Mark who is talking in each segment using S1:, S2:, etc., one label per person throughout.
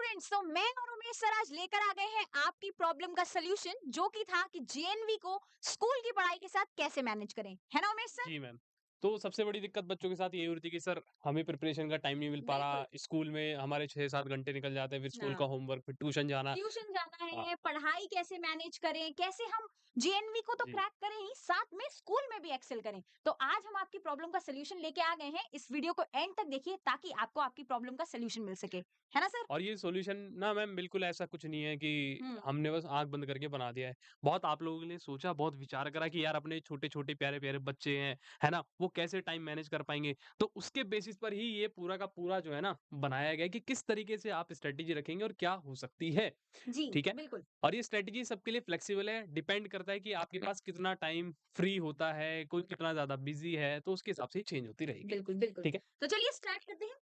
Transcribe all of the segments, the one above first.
S1: Students, तो मैं और उमेश सर आज लेकर आ गए हैं आपकी प्रॉब्लम का सलूशन, जो कि था कि जेएनवी को स्कूल की पढ़ाई के साथ कैसे मैनेज करें, है ना उमेश सर?
S2: जी मैम। तो सबसे बड़ी दिक्कत बच्चों के साथ यही होती है कि सर हमें प्रिपरेशन का टाइम नहीं मिल पा
S1: बिल्कुल।
S2: रहा। स्कूल में हमारे 6-7 घंटे निकल जाते हैं, फिर स्कूल का
S1: हाँ,
S2: होमवर्क, फिर ट्यूशन जाना।
S1: ट्यूशन जाना
S2: हाँ,
S1: है, पढ़ाई कैसे मैनेज करें, कैसे हम जेएनवी को तो
S2: जी।
S1: क्रैक करें ही, साथ में स्कूल में भी एक्सेल करें। तो आज हम आपकी प्रॉब्लम का सलूशन लेके आ गए हैं। इस वीडियो को एंड तक देखिए ताकि आपको आपकी प्रॉब्लम का सलूशन मिल सके, है ना सर?
S2: और ये सॉल्यूशन ना मैम बिल्कुल ऐसा कुछ नहीं है कि
S1: हुँ,
S2: हमने बस आँख बंद करके बना दिया है। बहुत आप लोगों ने सोचा, बहुत विचार करा कि यार अपने छोटे-छोटे, प्यारे-प्यारे बच्चे हैं, है ना? वो कैसे टाइम मैनेज कर पाएँगे? तो उसके बेसिस पर ही ये पूरा का पूरा जो है ना बनाया गया है कि किस तरीके से आप स्ट्रैटेजी रखेंगे और क्या हो सकती है,
S1: जी,
S2: ठीक है?
S1: बिल्कुल।
S2: और ये स्ट्रैटेजी सबके लिए फ्लेक्सिबल है, डिपेंड करता है कि आपके पास कितना टाइम फ्री होता है, कोई कितना ज़्यादा बिज़ी है, तो उसके हिसाब से ही चेंज होती रहेगी,
S1: बिल्कुल, बिल्कुल।
S2: ठीक है?
S1: तो चलिए स्टार्ट करते हैं।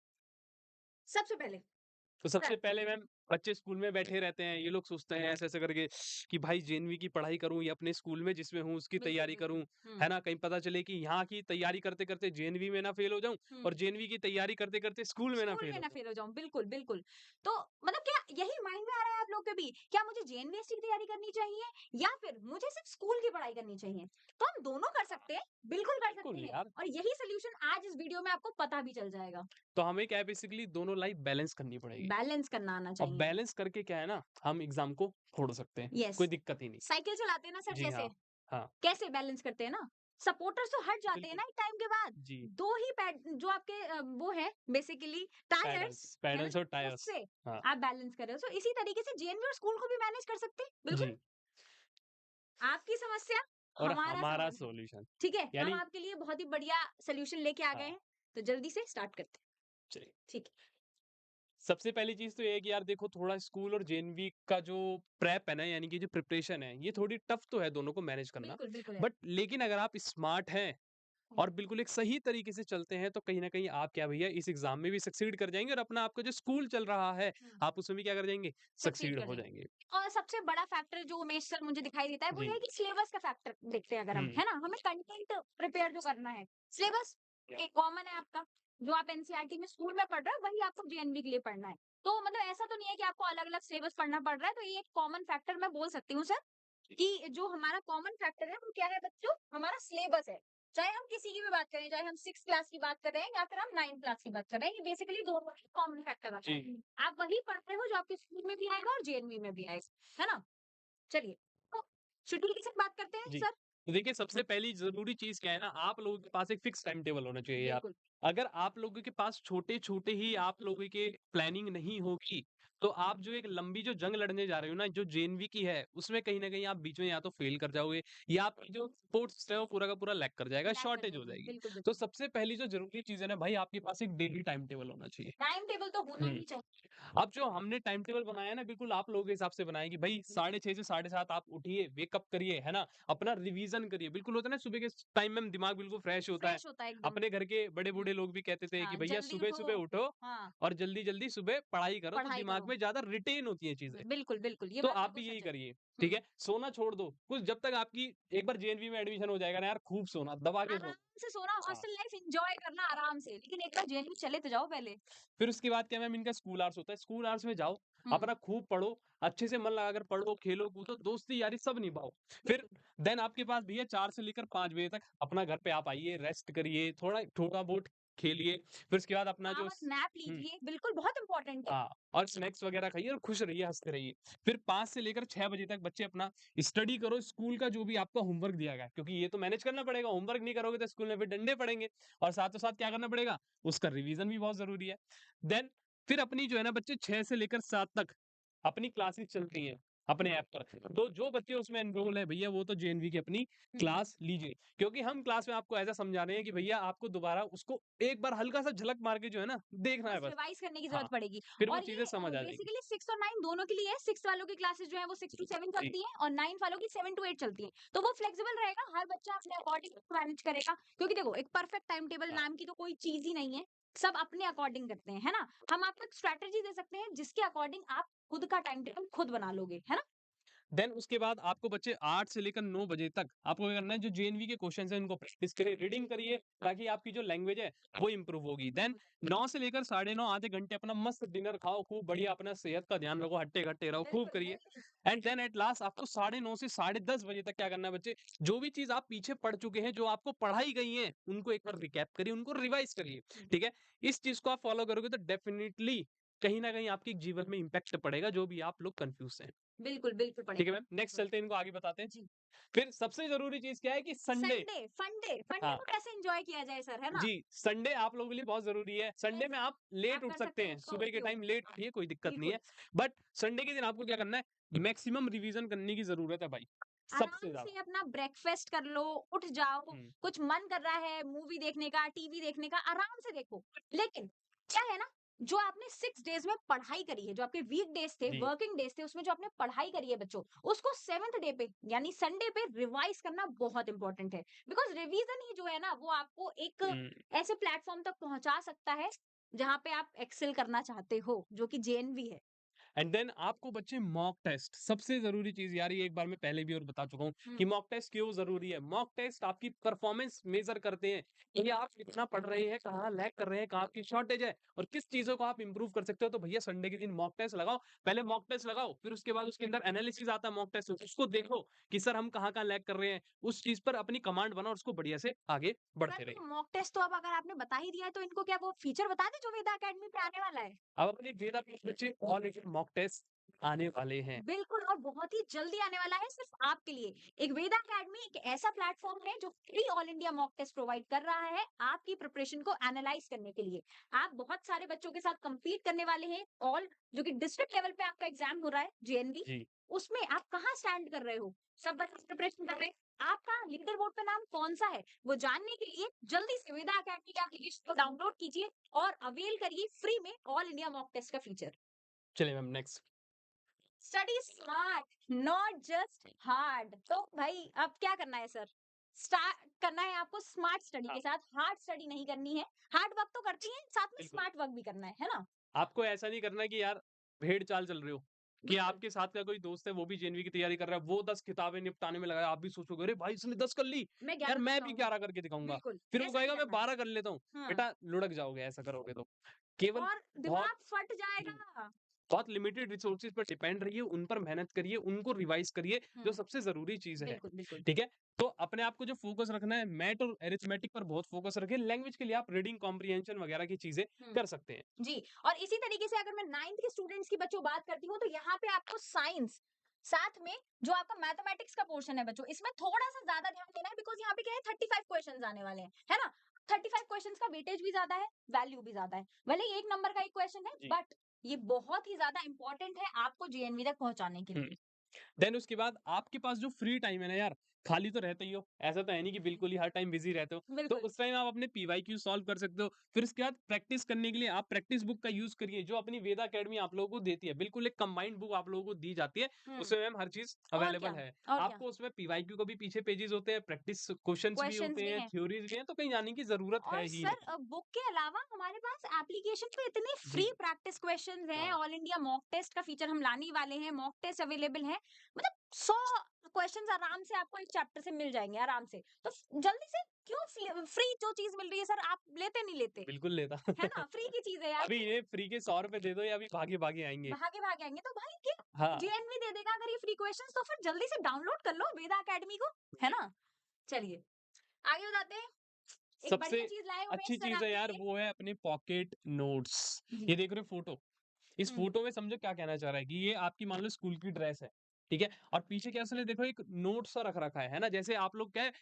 S1: सबसे पहले
S2: तो सबसे पहले मैम बच्चे स्कूल में बैठे रहते हैं, ये लोग सोचते हैं ऐसे-ऐसे करके कि भाई जेएनवी की पढ़ाई करूँ या अपने स्कूल में जिसमें हूँ उसकी
S1: बिल्कुल,
S2: तैयारी
S1: बिल्कुल।
S2: करूँ,
S1: हुँ,
S2: है ना? कहीं पता चले कि यहाँ की तैयारी करते-करते जेएनवी में ना फेल हो जाऊँ
S1: हुँ।
S2: और जेएनवी की तैयारी करते-करते स्कूल में ना
S1: स्कूल
S2: फेल
S1: में
S2: हो
S1: ना
S2: जाऊँ।
S1: फेल हो जाऊँ, बिल्कुल, बिल्कुल। तो मतलब क्या यही माइंड में आ रहा है आप लोग के भी? क्या मुझे जेएनवीएससी की तैयारी करनी चाहिए या फिर मुझे सिर्फ स्कूल की पढ़ाई करनी चाहिए? तो हम दोनों कर सकते हैं, बिल्कुल कर सकते
S2: बिल्कुल
S1: हैं
S2: यार,
S1: और यही सॉल्यूशन आज इस वीडियो में आपको पता भी चल जाएगा।
S2: तो हमें क्या है बेसिकली दोनों लाइफ बैलेंस करनी पड़ेगी
S1: बैलेंस करना आना
S2: और
S1: चाहिए।
S2: बैलेंस करके क्या है ना, हम एग्ज़ाम को फोड़ सकते हैं,
S1: यस।
S2: कोई दिक्कत ही नहीं।
S1: साइकिल चलाते हैं ना सर
S2: जी
S1: जैसे,
S2: हाँ, हाँ,
S1: कैसे बैलेंस करते हैं ना? सपोर्टर्स तो हट जाते हैं
S2: बिल्कुल।
S1: ना एक टाइम के बाद।
S2: जी,
S1: 2 ही पैड जो आपके वो है बेसिकली टायर्स,
S2: पैडल्स
S1: है ना?
S2: पैडल्स और टायर्स।
S1: उससे
S2: हाँ,
S1: आप बैलेंस कर रहे हो। सो इसी तरीके से जेएनवी और स्कूल को भी मैनेज कर सकते हैं। बिल्कुल,
S2: जी
S1: आपकी समस्या,
S2: और
S1: हमारा
S2: हमारा
S1: समाधान।
S2: सॉल्यूशन
S1: ठीक है? हम
S2: यानी
S1: आपके लिए बहुत ही बढ़िया सॉल्यूशन लेके आ गए
S2: हाँ,
S1: हैं। तो जल्दी से स्टार्ट करते हैं।
S2: चलिए।
S1: ठीक है।
S2: सबसे पहली चीज़ तो ये है कि यार देखो थोड़ा स्कूल और जेएनवी का जो प्रेप है ना यानी कि जो प्रिपरेशन है, ये थोड़ी टफ तो है दोनों को मैनेज करना।
S1: बिल्कुल, बिल्कुल है।
S2: बट लेकिन अगर आप स्मार्ट हैं
S1: हुँ,
S2: और बिल्कुल एक सही तरीके से चलते हैं तो कहीं न कहीं आप क्या भैया इस एग्ज़ाम में भी सक्सीड कर जाएँगे और अपना आपका जो स्कूल चल रहा है,
S1: हुँ।
S2: आप उसमें भी क्या कर जाएँगे?
S1: सक्सीड
S2: सक्सीड
S1: कर
S2: हो
S1: जाएँगे।
S2: जाएँगे।
S1: और सबसे बड़ा फैक्टर जो उमेश सर मुझे दिखाई देता है वो ये
S2: जी।
S1: है कि सिलेबस का फैक्टर देखते हैं अगर हम,
S2: हुँ।
S1: है ना? हमें कंटेंट प्रिपेयर जो करना है, सिलेबस एक कॉमन है आपका, जो आप एनसीईआरटी में स्कूल में पढ़ रहे हो वही आपको जेएनवी के लिए पढ़ना है। तो मतलब ऐसा तो नहीं है कि आपको अलग-अलग सिलेबस पढ़ना पड़ रहा है, तो ये एक कॉमन फैक्टर मैं बोल सकती हूँ सर कि जो हमारा कॉमन फैक्टर है वो क्या है बच्चों? हमारा सिलेबस है। चाहे हम किसी की भी बात करें, चाहे हम 6th क्लास की बात कर रहे हैं या फिर हम 9th क्लास की बात कर रहे हैं, ये बेसिकली दोनों ही कॉमन फैक्टर आता है।
S2: जी।
S1: आप वही पढ़ते हो जो आपके स्कूल में भी आएगा और जेएनवी में भी आएगा, है ना? चलिए, तो शेड्यूल की सिर्फ बात करते हैं
S2: जी।
S1: सर?
S2: तो देखिए सबसे पहली ज़रूरी चीज़ क्या है ना, आप लोगों के पास एक फिक्स टाइम टेबल होना चाहिए यार।
S1: बिल्कुल,
S2: अगर आप लोगों के पास छोटे-छोटे ही आप लोगों के प्लानिंग नहीं होगी, तो आप जो एक लंबी जो जंग लड़ने जा रहे हो ना, जो जेएनवी की है, उसमें कहीं न कहीं आप बीच में या तो फेल कर जाओगे या आपकी जो स्पोर्ट्स है वो पूरा का पूरा लैग कर जाएगा,
S1: लैग कर
S2: शॉर्टेज हो
S1: जाएगी।
S2: जाएगी।
S1: बिल्कुल,
S2: तो
S1: बिल्कुल।
S2: सबसे पहली जो ज़रूरी चीज़ है ना भाई, आपके पास एक डेली टाइम टेबल होना चाहिए।
S1: टाइम टेबल तो होना
S2: हुँ।
S1: ही चाहिए।
S2: अब जो हमने टाइम टेबल बनाया है ना बिल्कुल आप लोगों के हिसाब से बनाया है कि भाई 6:30 से 7:30 आप उठिए, वेकअप करिए, है ना? अपना रिवीजन करिए। बिल्कुल होता है ना सुबह के टाइम में दिमाग बिल्कुल फ्रेश होता है।
S1: फ्रेश होता है एकदम।
S2: अपने घर के
S1: हुँ,
S2: बड़े-बूढ़े लोग भी कहते थे कि
S1: हाँ,
S2: भैया
S1: जल्दी उठो।
S2: सुबह-सुबह उठो
S1: हाँ,
S2: और जल्दी-जल्दी सुबह पढ़ाई करो तो
S1: पढ़ाई
S2: दिमाग
S1: करो।
S2: में ज़्यादा रिटेन होती हैं चीज़ें।
S1: बिल्कुल, बिल्कुल, ये
S2: तो
S1: बात
S2: आप
S1: बिल्कुल
S2: भी यही
S1: सच है।
S2: करिए, ठीक
S1: हुँ।
S2: है? सोना छोड़ दो। कुछ जब तक आपकी एक बार जेएनवी में एडमिशन हो जाएगा ना यार खूब सोना, दबा के
S1: आराम
S2: सो।
S1: से सोना,
S2: हाँ।
S1: हॉस्टल लाइफ एन्जॉय करना आराम से, लेकिन एक बार जेएनयू चले तो जाओ पहले।
S2: फिर उसके बाद क्या मैम इनका स्कूल आवर्स होता है। स्कूल आवर्स में जाओ,
S1: हुँ,
S2: अपना खूब पढ़ो, अच्छे से मन लगाकर पढ़ो, खेलो, कूदो, दोस्ती यारी सब निभाओ। फिर
S1: बिल्कुल।
S2: देन आपके पास भैया 4 से लेकर 5 बजे तक अपना घर पे आप आइए, रेस्ट करिए, थोड़ा थोड़ा बहुत खेलिए। फिर उसके बाद अपना जो
S1: पावर
S2: स
S1: नैप
S2: हुँ,
S1: लीजिए, बिल्कुल बहुत इम्पोर्टेंट है।
S2: हाँ, और स्नैक्स वगैरह खाइए और खुश रहिए, हँसते रहिए। फिर 5 से लेकर 6 बजे तक बच्चे अपना स्टडी करो, स्कूल का जो भी आपका होमवर्क दिया गया है, क्योंकि ये तो मैनेज करना पड़ेगा, होमवर्क नहीं करोगे तो स्कूल में फिर डंडे पड़ेंगे और साथों-साथ क्या करना पड़ेगा, उसका रिवीजन भी बहुत ज़रूरी है। देन फिर अपनी जो है ना बच्चे 6 से लेकर 7 तक अपनी क्लासेस चलती हैं अपने ऐप पर। तो जो बच्चे उसमें एनरोल है भैया वो तो जेएनवी की अपनी
S1: हुँ,
S2: क्लास लीजिए। क्योंकि हम क्लास में आपको ऐसा समझा रहे हैं कि भैया आपको दोबारा उसको एक बार हल्का-सा झलक मार के जो है ना देखना है
S1: बस
S2: बस।
S1: रिवाइज़ करने की ज़रूरत
S2: हाँ,
S1: पड़ेगी
S2: फिर वो
S1: और
S2: चीज़ें
S1: ये
S2: समझ आ जाएँगी।
S1: बेसिकली 6 और 9 दोनों के लिए है। 6 वालों की क्लासेस जो है वो 6 टू 7
S2: जी,
S1: चलती हैं और 9 वालों की 7 टू 8 चलती हैं। तो वो फ्लेक्सिबल रहेगा, हर बच्चा अपने अकॉर्डिंग मैनेज करेगा क्योंकि देखो एक परफेक्ट टाइम टेबल
S2: हाँ,
S1: नाम की तो कोई चीज़ ही नहीं है। सब अपने अकॉर्डिंग करते हैं, है ना? हम आपको एक स्ट्रैटेजी दे सकते हैं जिसके अकॉर्डिंग आप खुद का टाइम टेबल खुद बना लोगे, है ना?
S2: देन उसके बाद आपको बच्चे 8 से लेकर 9 बजे तक आपको क्या करना है, जो जेएनवी के क्वेश्चंस हैं उनको प्रैक्टिस करिए, रीडिंग करिए, ताकि आपकी जो लैंग्वेज है वो इंप्रूव होगी। देन 9 से लेकर 9:30 आधे घंटे अपना मस्त डिनर खाओ, खूब बढ़िया अपना सेहत का ध्यान रखो, हट्टे-कट्टे रहो, खूब
S1: बिल्कुल,
S2: करिए।
S1: बिल्कुल।
S2: एंड देन एट लास्ट आपको 9:30 से 10:30 बजे तक क्या करना है बच्चे, जो भी चीज़ आप पीछे पढ़ चुके हैं, जो आपको पढ़ाई गई है, उनको एक बार रिकैप करिए, उनको रिवाइज़ करिए, ठीक है? इस चीज़ को आप फॉलो करोगे तो डेफिनिटली कहीं न कहीं आपके जीवन में इम्पैक्ट पड़ेगा, जो भी आप लोग कन्फ्यूज़ हैं।
S1: बिल्कुल, बिल्कुल
S2: ठीक है
S1: पड़ेगा।
S2: मैम, नेक्स्ट चलते हैं, इनको आगे बताते हैं।
S1: जी।
S2: फिर सबसे ज़रूरी चीज़ क्या है कि संडे।
S1: संडे, फंडे
S2: हाँ,
S1: को कैसे एन्जॉय किया जाए सर, है ना?
S2: जी, संडे आप लोगों के लिए बहुत ज़रूरी है। संडे में आप लेट
S1: आप
S2: उठ
S1: कर
S2: सकते
S1: सकते हैं
S2: हैं,
S1: उसका
S2: सुबह के
S1: उपयोग।
S2: टाइम लेट उठिए, कोई दिक्कत नहीं
S1: बिल्कुल।
S2: है। बट संडे के दिन आपको क्या करना है, मैक्सिमम रिवीज़न करने की ज़रूरत है भाई, सबसे
S1: आराम
S2: ज़्यादा।
S1: से अपना ब्रेकफ़ास्ट कर लो, उठ जाओ,
S2: हुँ,
S1: कुछ मन कर रहा है मूवी देखने का, टीवी देखने का, आराम से देखो। लेकिन क्या है ना, जो आपने 6 डेज़ में पढ़ाई करी है, जो आपके वीक डेज़ थे,
S2: जी।
S1: वर्किंग डेज़ थे, उसमें जो आपने पढ़ाई करी है बच्चों, उसको 7th डे पे यानी संडे पे रिवाइज़ करना बहुत इम्पोर्टेंट है। बिकॉज़ रिवीज़न ही जो है ना, वो आपको एक
S2: हुँ।
S1: ऐसे प्लेटफ़ॉर्म तक पहुँचा सकता है, जहाँ पे आप एक्सेल करना चाहते हो, जो कि जेएनवी है।
S2: एंड देन आपको बच्चे मॉक टेस्ट, सबसे ज़रूरी चीज़ यार, ये एक बार मैं पहले भी और बता चुका हूँ
S1: हुँ।
S2: कि मॉक टेस्ट क्यों ज़रूरी है। मॉक टेस्ट आपकी परफॉर्मेंस मेज़र करते हैं कि आप कितना पढ़ रहे हैं, कहाँ लैग कर रहे हैं, कहाँ आपकी शॉर्टेज है और किस चीज़ों को आप इम्प्रूव कर सकते हो। तो भैया संडे के दिन मॉक टेस्ट लगाओ, पहले मॉक टेस्ट लगाओ, फिर उसके बाद उसके अंदर एनालिसिस आता है मॉक टेस्ट, उसको देखो कि सर हम कहाँ-कहाँ लैग कर रहे हैं। उस चीज़ पर अपनी कमांड बनाओ और उसको बढ़िया से आगे बढ़ते रहिए।
S1: सर मॉक टेस्ट तो अब अगर आपने बता ही दिया है, तो इनको क्या वो फीचर बता दें जो वेदा अकेडमी पे आने वाला है?
S2: अब अपने वेदा के बच्चे ऑलरेडी मॉक टेस्ट आने वाले हैं।
S1: बिल्कुल और बहुत ही जल्दी आने वाला है सिर्फ आपके लिए। एक वेदा अकेडमी एक ऐसा प्लेटफ़ॉर्म है जो free all India mock test provide कर रहा है आपकी प्रिपरेशन को एनालाइज़ करने के लिए। आप बहुत सारे बच्चों के साथ कम्पीट करने वाले हैं ऑल जो कि डिस्ट्रिक्ट लेवल पे आपका एग्ज़ाम हो रहा है जेएनवी।
S2: जी।
S1: उसमें आप कहाँ स्टैंड कर रहे हो? सब बच्चे प्रिपरेशन कर रहे हैं। आपका लीडर बोर्ड पे नाम कौन-सा है? वो जानने के लिए जल्दी से वेदा अकेडमी के एप्लीकेशन को डाउनलोड कीजिए और अवेल करिए फ्री में ऑल इंडिया मॉक टेस्ट का फीचर।
S2: चलिए ma'am next.
S1: Study smart not just hard. तो भाई अब क्या करना है सर? स्टार्ट करना है आपको स्मार्ट स्टडी
S2: हाँ,
S1: के साथ, हार्ड स्टडी नहीं करनी है। हार्ड वर्क तो करती है, साथ में
S2: बिल्कुल।
S1: स्मार्ट वर्क भी करना है ना?
S2: आपको ऐसा नहीं करना है कि यार भेड़-चाल चल रहे हो, कि
S1: बिल्कुल।
S2: आपके साथ का कोई दोस्त है वो भी जेईई की तैयारी कर रहा है, वो 10 किताबें निपटाने में लगा है, आप भी सोचोगे अरे भाई इसने 10 कर ली,
S1: मैं
S2: यार
S1: 11
S2: मैं भी
S1: बताऊंगा।
S2: 11 करके दिखाऊँगा।
S1: बिल्कुल,
S2: फिर वो
S1: ऐसा नहीं
S2: कहेगा मैं
S1: करना है।
S2: 12 कर लेता हूँ,
S1: हाँ,
S2: बेटा लुढ़क जाओगे ऐसा करोगे तो। केवल
S1: और
S2: बहुत
S1: दिमाग फट
S2: हुँ,
S1: जाएगा।
S2: बहुत लिमिटेड रिसोर्सेज़ पर डिपेंड रहिए, उन पर मेहनत करिए, उनको रिवाइज़ करिए, जो
S1: हम्म।
S2: सबसे ज़रूरी चीज़ है।
S1: बिल्कुल, बिल्कुल।
S2: ठीक है? तो अपने आप को जो फ़ोकस रखना है मैथ और अरिथमेटिक पर बहुत फ़ोकस रखिए, लैंग्वेज के लिए आप रीडिंग कॉम्प्रिहेंशन वगैरह की चीज़ें
S1: हम्म।
S2: कर सकते हैं।
S1: जी, और इसी तरीके से अगर मैं 9th के स्टूडेंट्स की बच्चों बात करती हूँ, तो यहाँ पे आपको साइंस, साथ में जो आपका मैथमेटिक्स का पोर्शन है बच्चों, इसमें थोड़ा-सा ज़्यादा ध्यान देना है बिकॉज़ यहाँ पे क्या है 35 क्वेश्चन्स आने वाले हैं, है ना? 35 क्वेश्चन्स का वेटेज भी ज़्यादा है, वैल्यू भी ज़्यादा है। भले ही 1 नंबर का एक क्वेश्चन है,
S2: जी।
S1: बट ये बहुत ही ज़्यादा इम्पोर्टेंट है आपको जेएनवी तक पहुँचाने के
S2: हुँ।
S1: लिए।
S2: देन उसके बाद आपके पास जो फ्री टाइम है ना यार, खाली तो रहते ही हो। ऐसा तो है नहीं कि बिल्कुल ही हर टाइम बिज़ी रहते हो। तो
S1: बिल्कुल।
S2: उस टाइम आप अपने पीवाईक्यू सॉल्व कर सकते हो। फिर उसके बाद प्रैक्टिस करने के लिए आप प्रैक्टिस बुक का यूज़ करिए, जो अपनी वेदा अकेडमी आप लोगों को देती है। बिल्कुल एक कंबाइंड बुक आप लोगों को दी जाती है।
S1: हुँ,
S2: उसमें मैम हर चीज़
S1: और
S2: अवेलेबल
S1: क्या?
S2: है।
S1: और क्या?
S2: आपको उसमें पीवाईक्यू का भी पीछे पेजेज़ होते हैं, प्रैक्टिस क्वेश्चन्स भी
S1: क्वेश्चन्स
S2: होते
S1: भी
S2: हैं,
S1: हैं।
S2: थ्योरीज़ भी हैं, तो कहीं जाने की ज़रूरत है
S1: और
S2: ही
S1: सर
S2: नहीं।
S1: बुक के अलावा हमारे पास एप्लीकेशन पे इतने फ्री
S2: जी।
S1: प्रैक्टिस क्वेश्चंस हैं,
S2: हाँ।
S1: ऑल इंडिया मॉक टेस्ट का फीचर हम लाने ही वाले हैं, मॉक टेस्ट अवेलेबल है, मतलब 100 क्वेश्चंस आराम से आपको एक चैप्टर से मिल जाएंगे आराम से। तो जल्दी से क्यों फ्री जो चीज मिल रही है सर आप लेते नहीं लेते?
S2: बिल्कुल लेता।
S1: है ना? फ्री की चीज है यार,
S2: अभी ये फ्री के ₹100 दे दो या अभी भागे-भागे आएँगे।
S1: भागे भागे आएंगे तो भाई क्या
S2: हाँ।
S1: जेएनवी दे देगा अगर ये फ्री क्वेश्चंस, तो फिर जल्दी से डाउनलोड कर लो वेदा एकेडमी को, है
S2: जी।
S1: ना? चलिए आगे बताते हैं। एक
S2: सबसे
S1: बढ़िया चीज लाए उमेश
S2: अच्छी
S1: सर
S2: चीज़ है
S1: आपके
S2: यार
S1: लिए।
S2: वो है अपने पॉकेट नोट्स।
S1: जी।
S2: ये देख रहे हो फ़ोटो? इस
S1: हम्म।
S2: फ़ोटो में समझो क्या कहना चाह रहा है कि ये आपकी मान लो स्कूल की ड्रेस है, ठीक है? और पीछे क्या उसने देखो एक नोट सा रख रखा है ना? जैसे आप लोग क्या है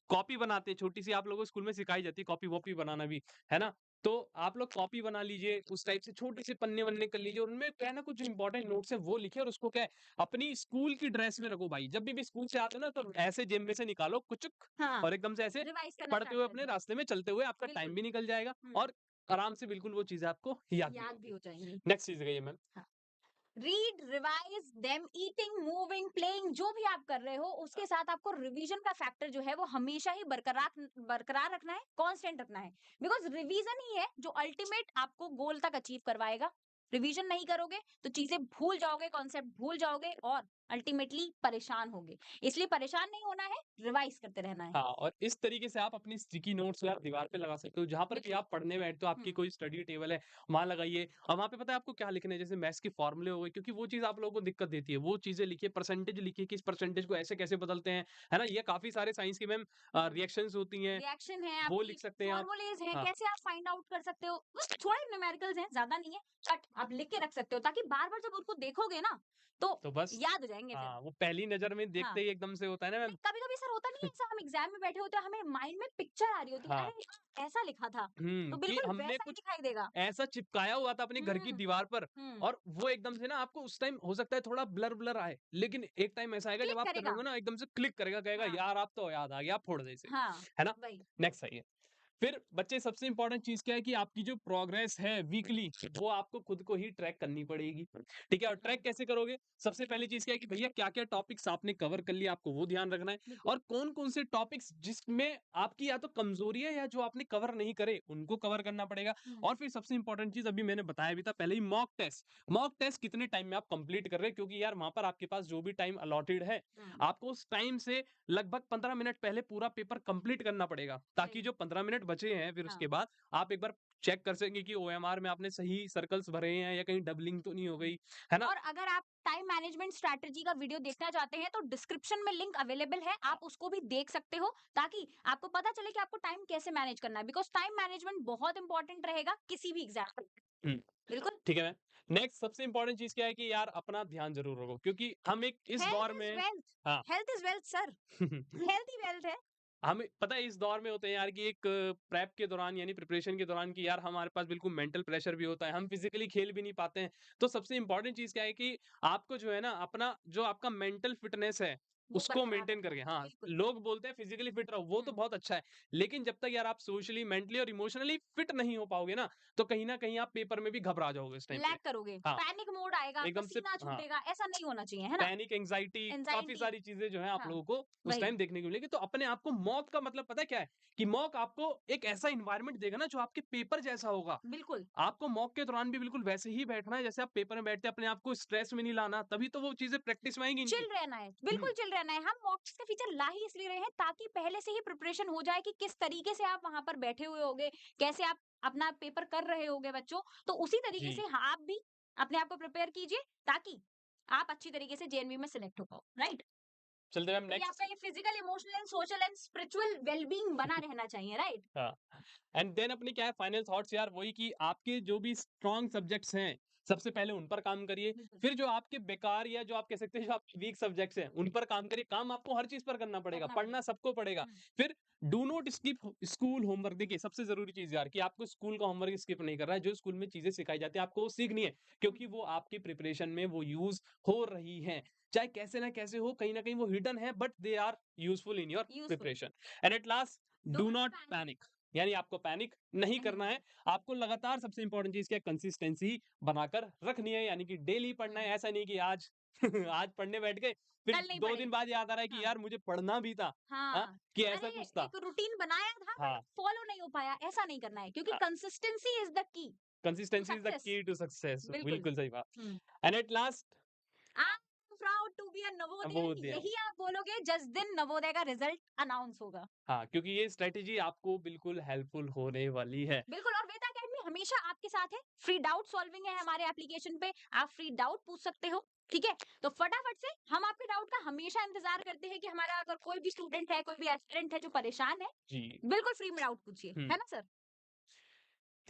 S2: कॉपी बनाते हैं छोटी-सी आप लोगों को स्कूल में सिखाई जाती है कॉपी-वॉपी बनाना भी, है ना? तो आप लोग कॉपी बना लीजिए, उस टाइप से छोटे-से पन्ने-वन्ने कर लीजिए और उनमें क्या है ना कुछ इंपॉर्टेंट नोट्स हैं वो लिखिए और उसको क्या है अपनी स्कूल की ड्रेस में रखो भाई। जब भी स्कूल से आते हो ना तो ऐसे जेब में से निकालो कुचुक
S1: हाँ,
S2: और एकदम से ऐसे
S1: रिवाइज़ करना
S2: पढ़ते
S1: स्टार्ट
S2: हुए
S1: कर
S2: अपने
S1: दो।
S2: रास्ते में चलते हुए आपका टाइम
S1: बिल्कुल।
S2: भी निकल जाएगा
S1: हुँ,
S2: और आराम से बिल्कुल वो चीज़ें आपको याद भी
S1: याद भी
S2: होंगी।
S1: हो जाएँगी।
S2: नेक्स्ट चीज़ कहिए मैम।
S1: हाँ, read, revise, them eating, moving, playing जो भी आप कर रहे हो, उसके साथ आपको रिवीजन का फैक्टर जो है वो हमेशा ही बरकरार रखना है, कांस्टेंट रखना है। बिकॉज़ रिवीजन ही है जो अल्टीमेट आपको गोल तक अचीव करवाएगा। रिवीजन नहीं करोगे तो चीज़ें भूल जाओगे, कॉन्सेप्ट भूल जाओगे और अल्टीमेटली परेशान होगे। इसलिए परेशान नहीं होना है, रिवाइज करते रहना है।
S2: हाँ, और इस तरीके से आप अपनी स्टिकी नोट्स यार दीवार पे लगा सकते हो। जहाँ पर भी
S1: बिल्कुल।
S2: आप पढ़ने बैठते हो, आपकी
S1: हुँ।
S2: कोई स्टडी टेबल है, वहाँ लगाइए और वहाँ पे पता है आपको क्या लिखना है? जैसे मैथ्स के फॉर्मूले हो गए, क्योंकि वो चीज़ आप लोगों को दिक्कत देती है। वो चीज़ें लिखिए, परसेंटेज लिखिए कि इस परसेंटेज को ऐसे कैसे बदलते हैं, है ना? ये काफ़ी सारे साइंस की मैम
S1: हुँ।
S2: रिएक्शंस होती हैं,
S1: रिएक्शन है
S2: वो
S1: आपकी,
S2: लिख सकते हैं आप।
S1: फॉर्मूलेज़ हैं,
S2: हाँ,
S1: कैसे आप फाइंड आउट कर सकते हो? बस थोड़े न्यूमेरिकल्स हैं, ज़्यादा नहीं है, बट आप लिख के रख सकते हो ताकि बार-बार जब उनको देखोगे ना, तो
S2: तो बस
S1: याद हो जाएँगे फिर।
S2: हाँ, वो पहली नज़र में
S1: हाँ।
S2: देखते ही एकदम से होता है ना
S1: नहीं,
S2: मैम।
S1: कभी-कभी सर होता नहीं है ऐसा, हम एग्ज़ाम में बैठे होते हैं, हमें माइंड में पिक्चर आ रही होती है,
S2: हाँ,
S1: अरे! ऐसा लिखा था, तो
S2: कि
S1: बिल्कुल
S2: हमने
S1: वैसा ही
S2: कुछ
S1: दिखाई देगा।
S2: ऐसा चिपकाया हुआ था अपने घर की
S1: हुँ,
S2: दीवार पर
S1: हुँ,
S2: और वो एकदम से ना आपको उस टाइम हो सकता है थोड़ा ब्लर ब्लर आए, लेकिन एक टाइम ऐसा आएगा जब
S1: क्लिक
S2: आप कर रहे
S1: करेगा।
S2: होगे ना एकदम से क्लिक करेगा, कहेगा
S1: हाँ,
S2: यार आप तो याद आ गया, आप फोड़ दे इसे,
S1: हाँ,
S2: है ना?
S1: वही।
S2: नेक्स्ट आइए। फिर बच्चे सबसे इंपॉर्टेंट चीज क्या है कि आपकी जो प्रोग्रेस है वीकली वो आपको खुद को ही ट्रैक करनी पड़ेगी। ठीक है, और
S1: हुँ,
S2: ट्रैक कैसे करोगे? सबसे पहली चीज क्या है कि भैया क्या क्या टॉपिक्स आपने कवर कर लिया, आपको वो ध्यान रखना है।
S1: बिल्कुल।
S2: और कौन कौन से टॉपिक्स जिसमें आपकी या तो कमजोरी है या जो आपने कवर नहीं करे उनको कवर करना पड़ेगा।
S1: हुँ,
S2: और फिर सबसे इंपॉर्टेंट चीज अभी मैंने बताया भी था पहले ही, मॉक टेस्ट कितने टाइम में आप कंप्लीट कर रहे हैं, क्योंकि यार वहां पर आपके पास जो भी टाइम अलॉटेड है
S1: हुँ,
S2: आपको उस टाइम से लगभग 15 मिनट पहले पूरा पेपर कंप्लीट करना पड़ेगा, ताकि
S1: सही।
S2: जो 15 मिनट बचे हैं फिर
S1: हाँ,
S2: उसके बाद आप एक बार चेक कर सकेंगे कि ओएमआर में आपने सही सर्कल्स भरे हैं या कहीं डबलिंग तो नहीं हो
S1: हुँ।
S2: गई, है ना?
S1: और अगर आप टाइम मैनेजमेंट स्ट्रैटेजी का वीडियो देखना चाहते हैं तो डिस्क्रिप्शन में लिंक अवेलेबल है, आप उसको भी देख सकते हो ताकि आपको पता चले कि आपको टाइम कैसे मैनेज करना है, बिकॉज़ टाइम मैनेजमेंट बहुत इंपॉर्टेंट रहेगा किसी भी एग्जाम में।
S2: हम्म,
S1: बिल्कुल।
S2: ठीक है मैम। नेक्स्ट सबसे इंपॉर्टेंट चीज क्या है कि यार अपना ध्यान जरूर रखो, क्योंकि हम एक इस
S1: हेल्थ
S2: दौर
S1: इज
S2: में
S1: वेल्थ।
S2: हाँ
S1: health is wealth sir. Health he wealth है।
S2: हमें पता है इस दौर में होते हैं यार कि एक प्रेप के दौरान यानी प्रिपरेशन के दौरान कि यार हमारे पास बिल्कुल मेंटल प्रेशर भी होता है, हम फिजिकली खेल भी नहीं पाते हैं। तो सबसे इंपॉर्टेंट चीज क्या है कि आपको जो है ना अपना जो आपका मेंटल फिटनेस है
S1: वो
S2: उसको
S1: बरकरार
S2: मेंटेन
S1: रखना
S2: करके,
S1: है।
S2: हाँ
S1: बिल्कुल।
S2: लोग बोलते हैं फिजिकली फिट रहो, वो तो
S1: हुँ।
S2: बहुत अच्छा है, लेकिन जब तक यार आप सोशली मेंटली और इमोशनली फिट नहीं हो पाओगे ना तो कहीं ना कहीं आप पेपर में भी घबरा जाओगे इस टाइम पे।
S1: लैग करोगे,
S2: हाँ,
S1: पैनिक मोड आएगा,
S2: एकदम से
S1: पसीना
S2: हाँ,
S1: छूटेगा, ऐसा नहीं होना चाहिए, है ना?
S2: पैनिक, एंग्जायटी काफ़ी
S1: एंग्ज़ायटी।
S2: सारी चीज़ें जो हैं आप
S1: हाँ,
S2: लोगों को उस
S1: वही।
S2: टाइम देखने को मिलेगी। तो अपने आप को मॉक का मतलब पता है क्या है? कि मॉक आपको एक ऐसा एनवायरनमेंट देगा ना जो आपके पेपर जैसा होगा।
S1: बिल्कुल।
S2: आपको मॉक के दौरान भी बिल्कुल वैसे ही बैठना है जैसे आप पेपर में बैठते हैं, अपने आप को स्ट्रेस में नहीं लाना, तभी तो वो चीज़ें प्रैक्टिस में आएँगी इनकी।
S1: चिल रहना है,
S2: हुँ,
S1: बिल्कुल चिल रहना है। हम मॉक टेस्ट का फीचर ला ही इसलिए रहे हैं ताकि पहले से ही प्रिपरेशन हो जाए कि किस तरीके से आप वहाँ पर बैठे हुए होगे, कैसे आप अपना पेपर कर रहे होगे बच्चों। तो उसी तरीके
S2: जी।
S1: से हाँ, आप भी अपने आप को प्रिपेयर कीजिए ताकि आप अच्छी तरीके से जेएनवी में सिलेक्ट हो पाओ, राइट?
S2: चलते हैं हम
S1: तो ये
S2: नेक्स्ट।
S1: आपका ये physical, emotional and social and spiritual well-being बना रहना चाहिए, राइट?
S2: हाँ, एंड देन अपने क्या है फाइनल थॉट्स यार वही कि आपके जो भी स्ट्रॉन्ग सब्जेक्ट्स हैं, सबसे पहले उन पर काम करिए।
S1: बिल्कुल,
S2: फिर जो आपके बेकार या जो आप कह सकते हैं जो आपके वीक सब्जेक्ट्स हैं, उन पर काम करिए। काम आपको हर चीज़ पर करना पड़ेगा,
S1: करना
S2: पढ़ना
S1: पड़ेगा।
S2: सबको पड़ेगा।
S1: हुँ,
S2: फिर do not skip school homework. देखिए सबसे ज़रूरी चीज़ यार कि आपको स्कूल का होमवर्क स्किप नहीं करना है। जो स्कूल में चीज़ें सिखाई जाती हैं, आपको वो सीखनी है,
S1: हुँ,
S2: क्योंकि वो आपकी प्रिपरेशन में वो यूज़ हो रही हैं। चाहे कैसे ना कैसे हो, कहीं न कहीं वो हिडन है but they are useful in your
S1: useful.
S2: Preparation. And at last do
S1: don't
S2: not
S1: panic.
S2: Panic. यानी आपको पैनिक नहीं
S1: नहीं
S2: करना
S1: होना
S2: है।
S1: है।
S2: आपको लगातार सबसे इंपॉर्टेंट चीज़ क्या है कंसिस्टेंसी बनाकर रखनी है, यानी कि डेली पढ़ना है।
S1: हुँ,
S2: ऐसा नहीं कि आज आज पढ़ने बैठ गए, फिर
S1: कल नहीं
S2: 2
S1: पढ़े।
S2: दिन बाद याद आ रहा है कि
S1: हाँ।
S2: यार मुझे पढ़ना भी था। हाँ,
S1: हाँ,
S2: कि
S1: अरे
S2: ऐसा कुछ था।
S1: एक रूटीन बनाया था बट
S2: हाँ,
S1: फॉलो नहीं हो पाया, ऐसा नहीं करना है क्योंकि
S2: uh,
S1: consistency is the key to
S2: consistency is the
S1: success.
S2: Key to success.
S1: बिल्कुल।
S2: बिल्कुल सही बात।
S1: हुँ।
S2: And at last
S1: I am proud to be a Navodayan,
S2: वो दिया।
S1: यही आप बोलोगे जिस दिन नवोदय का रिजल्ट अनाउंस होगा।
S2: हाँ, क्योंकि ये स्ट्रैटेजी आपको बिल्कुल हेल्पफुल होने वाली है।
S1: बिल्कुल, और वेदा अकेडमी हमेशा आपके साथ है। फ्री डाउट सॉल्विंग है हमारे एप्लीकेशन पे, आप फ्री डाउट पूछ सकते हो, ठीक है? तो फटाफट से हम आपके डाउट का हमेशा इंतज़ार करते हैं कि हमारा अगर कोई भी स्टूडेंट है, कोई भी एस्पिरेंट है जो परेशान है,
S2: जी।
S1: बिल्कुल फ्री में डाउट पूछिए,
S2: हुँ,
S1: है ना सर?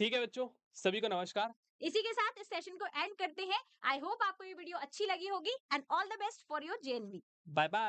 S2: ठीक है बच्चों, सभी को नमस्कार।
S1: इसी के साथ इस सेशन को एंड करते हैं। आई होप आपको ये वीडियो अच्छी लगी होगी and all the best for your JNV.
S2: Bye-bye.